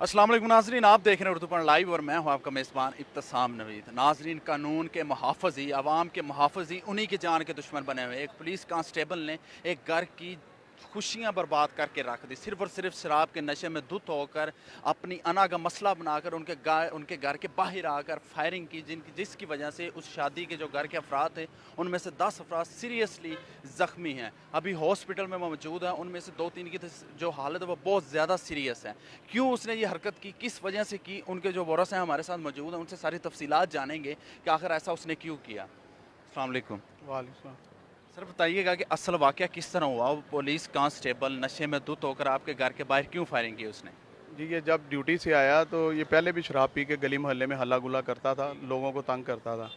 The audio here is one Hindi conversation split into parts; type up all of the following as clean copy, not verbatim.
अस्सलाम वालेकुम नाजरीन, आप देख रहे हैं उर्दू पर लाइव और मैं हूं आपका मेज़बान इब्तिसाम नवीद। नाजरीन, कानून के मुहाफ़िज़ी, आवाम के मुहाफ़िज़ी उन्हीं के जान के दुश्मन बने हुए। एक पुलिस कांस्टेबल ने एक घर की खुशियां बर्बाद करके रख दी, सिर्फ और सिर्फ शराब के नशे में धुत होकर अपनी अना का मसला बनाकर उनके घर के बाहर आकर फायरिंग की, जिसकी वजह से उस शादी के जो घर के अफराद थे उनमें से 10 अफराद सीरियसली ज़ख्मी हैं, अभी हॉस्पिटल में मौजूद हैं। उनमें से 2-3 की जो हालत है वो बहुत ज़्यादा सीरियस है। क्यों उसने ये हरकत की, किस वजह से की, उनके जो वारिस हैं हमारे साथ मौजूद हैं, उनसे सारी तफसीलात जानेंगे कि आखिर ऐसा उसने क्यों किया। अस्सलाम वालेकुम। वालेकुम। सर बताइएगा कि असल वाक़या किस तरह हुआ, वो पुलिस कांस्टेबल नशे में धुत होकर आपके घर के बाहर क्यों फायरिंग की उसने? जी, ये जब ड्यूटी से आया तो ये पहले भी शराब पी के गली मोहल्ले में हल्ला गुल्ला करता था, लोगों को तंग करता था।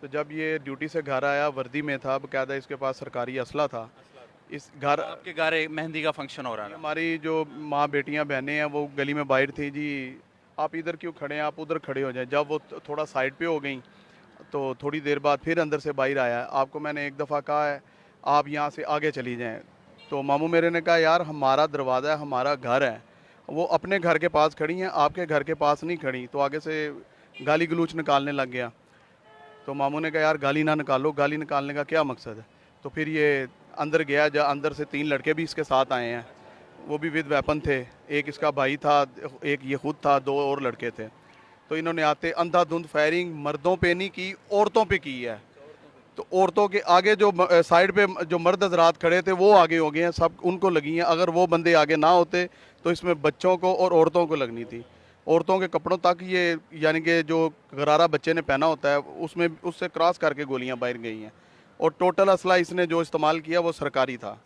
तो जब ये ड्यूटी से घर आया, वर्दी में था, बाकायदा इसके पास सरकारी असला था। इस घर आपके घर एक मेहंदी का फंक्शन हो रहा था। हमारी जो माँ बेटियाँ बहनें हैं वो गली में बाहर थी जी, आप इधर क्यों खड़े हैं, आप उधर खड़े हो जाएं। जब वो थोड़ा साइड पे हो गई तो थोड़ी देर बाद फिर अंदर से बाहर आया। आपको मैंने एक दफ़ा कहा है आप यहाँ से आगे चली जाएं। तो मामू मेरे ने कहा यार हमारा दरवाज़ा है, हमारा घर है, वो अपने घर के पास खड़ी हैं, आपके घर के पास नहीं खड़ी। तो आगे से गाली गलूच निकालने लग गया। तो मामू ने कहा यार गाली ना निकालो, गाली निकालने का क्या मकसद है। तो फिर ये अंदर गया, जब अंदर से 3 लड़के भी इसके साथ आए हैं, वो भी विद वेपन थे। एक इसका भाई था, एक ये खुद था, 2 और लड़के थे। तो इन्होंने आते अंधाधुंध फायरिंग मर्दों पे नहीं की, औरतों पे की है। तो औरतों के आगे जो साइड पे जो मर्द हजरात खड़े थे वो आगे हो गए हैं, सब उनको लगी हैं। अगर वो बंदे आगे ना होते तो इसमें बच्चों को और औरतों को लगनी थी। औरतों के कपड़ों तक ये, यानी कि जो गरारा बच्चे ने पहना होता है उसमें, उससे क्रॉस करके गोलियां बाहर गई हैं। और टोटल असला इसने जो इस्तेमाल किया वो सरकारी था।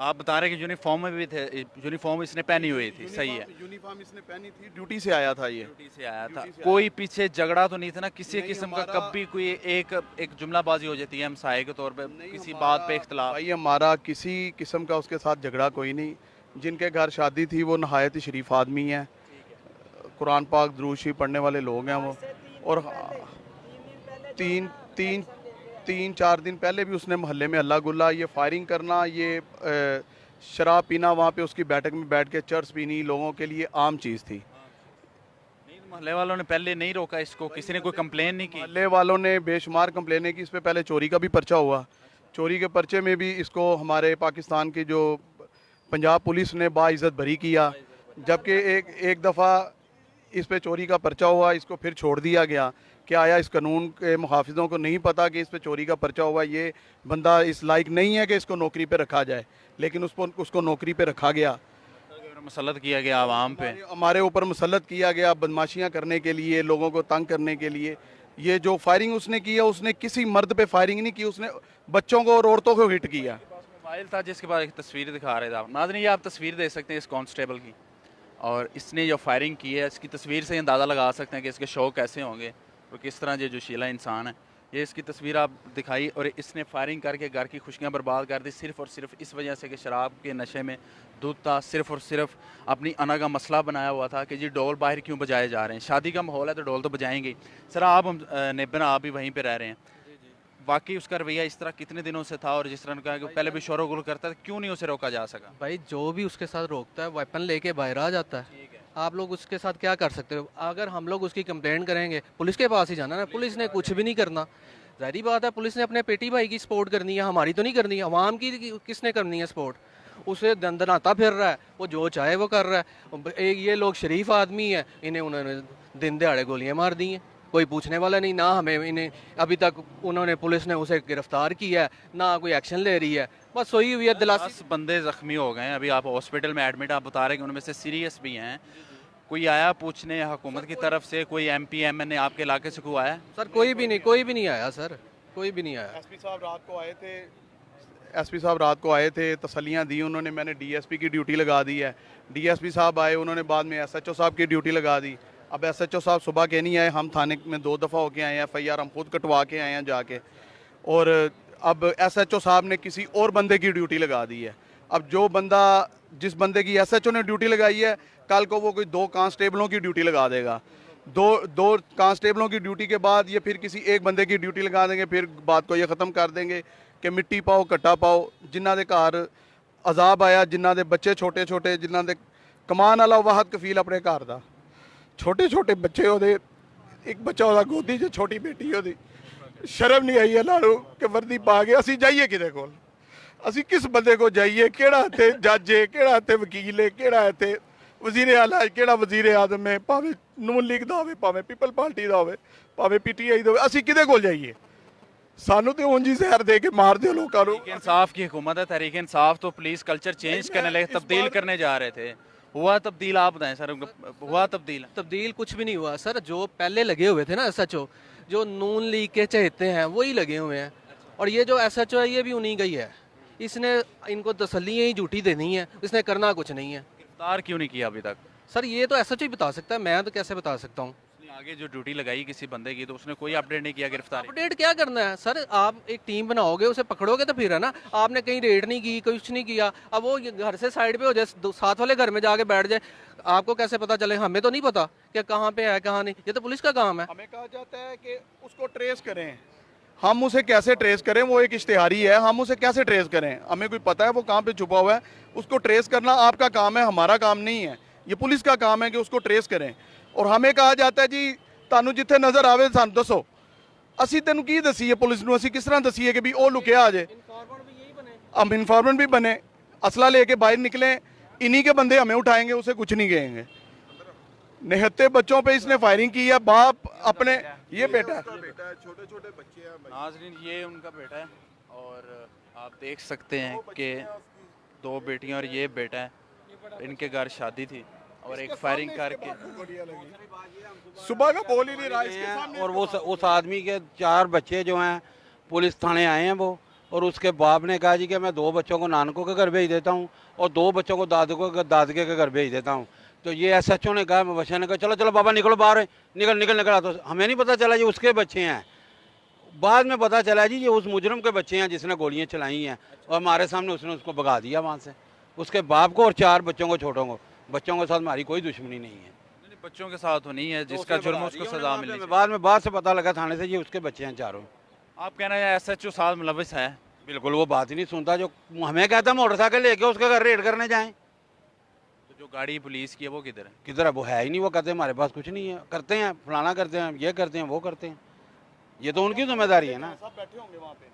आप बता रहे कि यूनिफॉर्म में भी थे, यूनिफॉर्म इसने पहनी हुई थी, सही है। यूनिफॉर्म इसने पहनी थी, ड्यूटी से आया था ये। ड्यूटी से आया था, ड्यूटी से आया कोई पीछे झगड़ा तो नहीं था ना किसी नहीं, किस्म का? हमारा कभी कोई एक जुमलाबाजी हो जाती है हमसाये के तौर पे, नहीं, किसी हमारा बात पे इख्तलाफ? भाई हमारा किसी किस्म का उसके साथ झगड़ा कोई नहीं। जिनके घर शादी थी वो नहायत ही शरीफ आदमी है, कुरान पाक दुरूद शरीफ पढ़ने वाले लोग हैं वो। और तीन तीन 3-4 दिन पहले भी उसने मोहल्ले में हल्ला गुल्ला, ये फायरिंग करना, ये शराब पीना, वहाँ पे उसकी बैठक में बैठ के चर्च पीनी लोगों के लिए आम चीज़ थी। नहीं, मोहल्ले वालों ने पहले नहीं रोका इसको, किसी ने कोई कंप्लेन नहीं की? मोहल्ले वालों ने बेशुमार कंप्लेनें की। इस पे पहले चोरी का भी पर्चा हुआ, चोरी के पर्चे में भी इसको हमारे पाकिस्तान की जो पंजाब पुलिस ने बाइज़्ज़त बरी किया। जबकि एक एक दफ़ा इस पे चोरी का पर्चा हुआ, इसको फिर छोड़ दिया गया। क्या आया इस कानून के मुहाफिजों को नहीं पता कि इस पे चोरी का पर्चा हुआ, ये बंदा इस लायक नहीं है कि इसको नौकरी पे रखा जाए, लेकिन उसको नौकरी पे रखा गया। मुसल्लत किया गया आवाम पे। हमारे ऊपर मुसल्लत किया गया बदमाशियां करने के लिए, लोगों को तंग करने के लिए। ये जो फायरिंग उसने की है, उसने किसी मर्द पे फायरिंग नहीं की, उसने बच्चों को और औरतों को हिट किया। मोबाइल था जिसके बाद एक तस्वीर दिखा रहे थे आप नाज़रीन, ये आप तस्वीर देख सकते हैं इस कांस्टेबल की, और इसने जो फायरिंग की है इसकी तस्वीर से अंदाज़ा लगा सकते हैं कि इसके शौक कैसे होंगे और किस तरह ये जो शीला इंसान है। ये इसकी तस्वीर आप दिखाई, और इसने फायरिंग करके घर की खुशियाँ बर्बाद कर दी, सिर्फ और सिर्फ इस वजह से कि शराब के नशे में धुत था, सिर्फ और सिर्फ अपनी अना का मसला बनाया हुआ था कि जी डोल बाहर क्यों बजाए जा रहे हैं, शादी का माहौल है तो डोल तो बजाएंगे ही। सर आप नेबन आप भी वहीं पर रह रहे हैं, वाकई उसका रवैया इस तरह कितने दिनों से था, और जिस तरह का पहले भी शोर गुल करता था, क्यों नहीं उसे रोका जा सका? भाई जो भी उसके साथ रोकता है वेपन लेके बाहर आ जाता है। आप लोग उसके साथ क्या कर सकते हो? अगर हम लोग उसकी कंप्लेंट करेंगे पुलिस के पास ही जाना ना, पुलिस ने कुछ भी नहीं करना। जाहिर बात है पुलिस ने अपने पेटी भाई की सपोर्ट करनी है, हमारी तो नहीं करनी है। अवाम की किसने करनी है सपोर्ट? उसे दंदनाता फिर रहा है, वो जो चाहे वो कर रहा है। ये लोग शरीफ आदमी है, इन्हें उन्होंने दिन दिहाड़े गोलियां मार दी हैं, कोई पूछने वाला नहीं ना। हमें इन्हें अभी तक उन्होंने, पुलिस ने उसे गिरफ्तार किया है ना, कोई एक्शन ले रही है। बस सोई हुई है दिलासी। 10 बंदे जख्मी हो गए हैं, अभी आप हॉस्पिटल में एडमिट, आप बता रहे हैं कि उनमें से सीरियस भी हैं। कोई आया पूछने हुकूमत की तरफ से, कोई MP MN आपके इलाके से कोई आया? सर कोई भी नहीं आया सर, कोई भी नहीं आया। एसपी साहब रात को आए थे, एसपी साहब रात को आए थे, तसल्लियाँ दी उन्होंने। मैंने DSP की ड्यूटी लगा दी है। DSP साहब आए, उन्होंने बाद में SHO साहब की ड्यूटी लगा दी। अब SHO साहब सुबह के नहीं आए, हम थाने में 2 दफ़ा होके आए हैं, FIR हम खुद कटवा के आए हैं जाके। और अब SHO साहब ने किसी और बंदे की ड्यूटी लगा दी है। अब जो बंदा, जिस बंदे की SHO ने ड्यूटी लगाई है, कल को वो कोई 2 कांस्टेबलों की ड्यूटी लगा देगा। दो कांस्टेबलों की ड्यूटी के बाद ये फिर किसी एक बंदे की ड्यूटी लगा देंगे, फिर बात को ये ख़त्म कर देंगे कि मिट्टी पाओ कट्टा पाओ। जिन्हों के घर अजाब आया, जिन्हों के बच्चे छोटे छोटे, जिन्हों के ਕਮਾਨ ਵਾਲਾ ਵਾਹਦ ਕਫੀਲ ਆਪਣੇ ਘਰ ਦਾ, ਛੋਟੇ ਛੋਟੇ ਬੱਚੇ ਉਹਦੇ, ਇੱਕ ਬੱਚਾ ਉਹਦਾ ਗੋਦੀ 'ਚ, ਛੋਟੀ ਬੇਟੀ ਉਹਦੀ। ਸ਼ਰਮ ਨਹੀਂ ਆਈ ਇਹਨਾਂ ਨੂੰ ਕਿ ਵਰਦੀ ਪਾ ਕੇ ਅਸੀਂ ਜਾਈਏ ਕਿਹਦੇ ਕੋਲ, ਅਸੀਂ ਕਿਸ ਬੰਦੇ ਕੋਲ ਜਾਈਏ? ਕਿਹੜਾ ਇੱਥੇ ਜੱਜ ਹੈ, ਕਿਹੜਾ ਇੱਥੇ ਵਕੀਲ ਹੈ, ਕਿਹੜਾ ਇੱਥੇ ਵਜ਼ੀਰ ਆਲਾ, ਕਿਹੜਾ ਵਜ਼ੀਰ ਆਜ਼ਮ ਹੈ, ਭਾਵੇਂ ਨੂਨ ਲੀਗ ਦਾ ਹੋਵੇ, ਭਾਵੇਂ ਪੀਪਲ ਪਾਰਟੀ ਦਾ ਹੋਵੇ, ਭਾਵੇਂ PTI ਦਾ ਹੋਵੇ, ਅਸੀਂ ਕਿਹਦੇ ਕੋਲ ਜਾਈਏ? ਸਾਨੂੰ ਤੇ ਉਂਝ ਹੀ ਜ਼ਹਿਰ ਦੇ ਕੇ ਮਾਰ ਦਿਓ ਲੋਕਾਂ ਨੂੰ। तहरीक इंसाफ की हुकूमत है, तहरीक इंसाफ तो पुलिस कल्चर चेंज करने लगे, तब्दील करने जा रहे थे। हुआ तब्दील? आप बताएं सर, हुआ तब्दील? तब्दील कुछ भी नहीं हुआ सर। जो पहले लगे हुए थे ना SHO, जो नून लीग के चहेते हैं वही लगे हुए हैं, और ये जो SHO है ये भी उन्हीं का ही है। इसने इनको तसल्ली ही झूठी देनी है, इसने करना कुछ नहीं है। गिरफ्तार क्यों नहीं किया अभी तक? सर ये तो SHO ही बता सकता है, मैं तो कैसे बता सकता हूँ? आगे जो ड्यूटी लगाई किसी बंदे की तो उसने कोई अपडेट नहीं किया गिरफ्तारी? अपडेट क्या करना है सर? आप एक टीम बनाओगे, उसे पकड़ोगे तो फिर है ना। आपने कहीं रेड नहीं की, कुछ नहीं किया, अब वो घर से साइड पे हो जाए, साथ वाले घर में जाके बैठ जाए, आपको कैसे पता चले? हमें तो नहीं पता कि कहाँ पे है कहाँ नहीं, ये तो पुलिस का काम है। हमें कहा जाता है कि उसको ट्रेस करें, हम उसे कैसे ट्रेस करें? वो एक इश्तिहारी है, हम उसे कैसे ट्रेस करें? हमें कोई पता है वो कहाँ पे छुपा हुआ है? उसको ट्रेस करना आपका काम है, हमारा काम नहीं है। ये पुलिस का काम है कि उसको ट्रेस करें। और हमें कहा जाता है जी ਤੁਹਾਨੂੰ ਜਿੱਥੇ ਨਜ਼ਰ ਆਵੇ ਸਾਨੂੰ ਦੱਸੋ। ਅਸੀਂ ਤੈਨੂੰ ਕੀ ਦਸੀਏ? ਪੁਲਿਸ ਨੂੰ ਅਸੀਂ ਕਿਸ ਤਰ੍ਹਾਂ ਦਸੀਏ ਕਿ ਵੀ ਉਹ ਲੁਕਿਆ ਆ ਜੇ? हम इन्फॉर्मेंट भी बने, असला लेके बाहर निकले, इन्हीं के बंदे हमें उठाएंगे, उसे कुछ नहीं कहेंगे। निहत्ते बच्चों पे इसने फायरिंग की है, बाप अपने, ये बेटा है, छोटे छोटे बच्चे हैं। नाज़रीन ये उनका बेटा है, और आप देख सकते हैं कि 2 बेटियां और ये बेटा है। इनके घर शादी थी और एक फायरिंग करके सुबह का बोल ही नहीं रहा इसके सामने। और वो उस आदमी के 4 बच्चे जो हैं पुलिस थाने आए हैं वो, और उसके बाप ने कहा जी कि मैं 2 बच्चों को नानकों के घर भेज देता हूँ और 2 बच्चों को दादके के घर भेज देता हूँ। तो ये SHO ने कहा, बच्चे ने कहा चलो चलो बाबा निकलो बाहर, निकल। तो हमें नहीं पता चला ये उसके बच्चे हैं। बाद में पता चला जी ये उस मुजरम के बच्चे हैं जिसने गोलियाँ चलाई हैं, और हमारे सामने उसने उसको भगा दिया वहाँ से, उसके बाप को और 4 बच्चों को, छोटों को। बच्चों के साथ हमारी कोई दुश्मनी नहीं है। बच्चों के साथ तो नहीं है, जिसका जुर्म उसको सजा मिली। बाद से पता लगा थाने से ये उसके बच्चे हैं 4। आप कहना है SHO साथ मुलविस है? बिल्कुल वो बात ही नहीं सुनता। जो हमें कहता मोटरसाइकिल लेके उसके घर रेड करने जाएं, तो जो गाड़ी पुलिस की है वो किधर है? किधर है? वो है ही नहीं। वो कहते हैं हमारे पास कुछ नहीं है, करते हैं फलाना करते हैं, ये करते हैं वो करते हैं। ये तो उनकी जिम्मेदारी है ना। सब बैठे होंगे वहाँ पे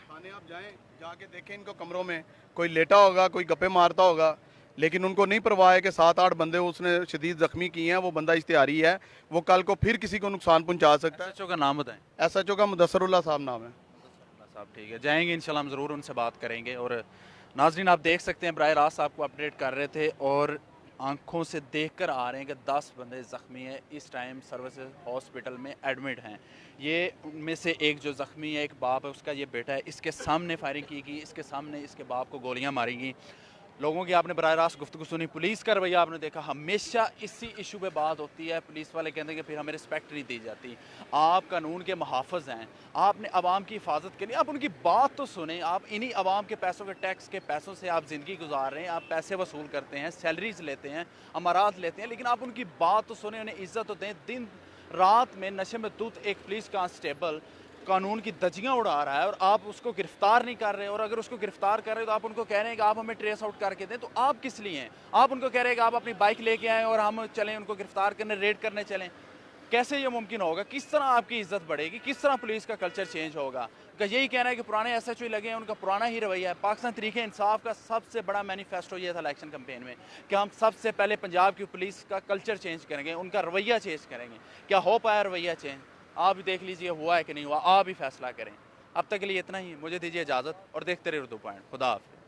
थाने, आप जाएं, जाके देखें इनको कमरों में, कोई लेटा होगा, कोई गप्पे मारता होगा, लेकिन उनको नहीं परवाह है कि 7-8 बंदे उसने शदीद जख्मी किए हैं। वो बंदा इश्तिहारी है, वो कल को फिर किसी को नुकसान पहुंचा सकता है। SHO का नाम बताएं। SHO का मुदस्सरुल्लाह साहब नाम है। साहब ठीक है, जाएंगे इंशाल्लाह, हम ज़रूर उनसे बात करेंगे। और नाजरीन आप देख सकते हैं बराह रास्त आपको अपडेट कर रहे थे, और आंखों से देखकर आ रहे हैं कि 10 बंदे ज़ख्मी हैं, इस टाइम सर्विसेज हॉस्पिटल में एडमिट हैं। ये उनमें से एक जो ज़ख्मी है, एक बाप है, उसका ये बेटा है, इसके सामने फायरिंग की गई, इसके सामने इसके बाप को गोलियां मारी गई। लोगों की आपने बराह रास्त गुफ्तगू सुनी, पुलिस का रवैया आपने देखा, हमेशा इसी इशू पे बात होती है। पुलिस वाले कहते हैं कि फिर हमें रिस्पेक्ट नहीं दी जाती। आप कानून के मुहाफ़िज़ हैं, आपने आवाम की हिफाजत के लिए आप उनकी बात तो सुने। आप इन्हीं आवाम के पैसों के टैक्स के पैसों से आप ज़िंदगी गुजार रहे हैं, आप पैसे वसूल करते हैं, सैलरीज लेते हैं, अमारात लेते हैं, लेकिन आप उनकी बात तो सुने, उन्हें इज़्ज़त तो दें। दिन रात में नशे में धुत एक पुलिस कांस्टेबल कानून की धज्जियाँ उड़ा रहा है और आप उसको गिरफ्तार नहीं कर रहे, और अगर उसको गिरफ्तार कर रहे हो तो आप उनको कह रहे हैं कि आप हमें ट्रेस आउट करके दें, तो आप किस लिए हैं? आप उनको कह रहे हैं कि आप अपनी बाइक लेके आएँ और हम चलें उनको गिरफ्तार करने, रेड करने चलें। कैसे ये मुमकिन होगा? किस तरह आपकी इज्जत बढ़ेगी? किस तरह पुलिस का कल्चर चेंज होगा? का यही कहना है कि पुराने SHO लगे हैं, उनका पुराना ही रवैया है। पाकिस्तान तरीके इंसाफ का सबसे बड़ा मैनिफेस्टो ये था इलेक्शन कैंपेन में कि हम सबसे पहले पंजाब की पुलिस का कल्चर चेंज करेंगे, उनका रवैया चेंज करेंगे। क्या हो पाया रवैया चेंज? आप भी देख लीजिए हुआ है कि नहीं हुआ, आप ही फैसला करें। अब तक के लिए इतना ही, मुझे दीजिए इजाज़त और देखते रहिए उर्दू पॉइंट। खुदा हाफ़िज़।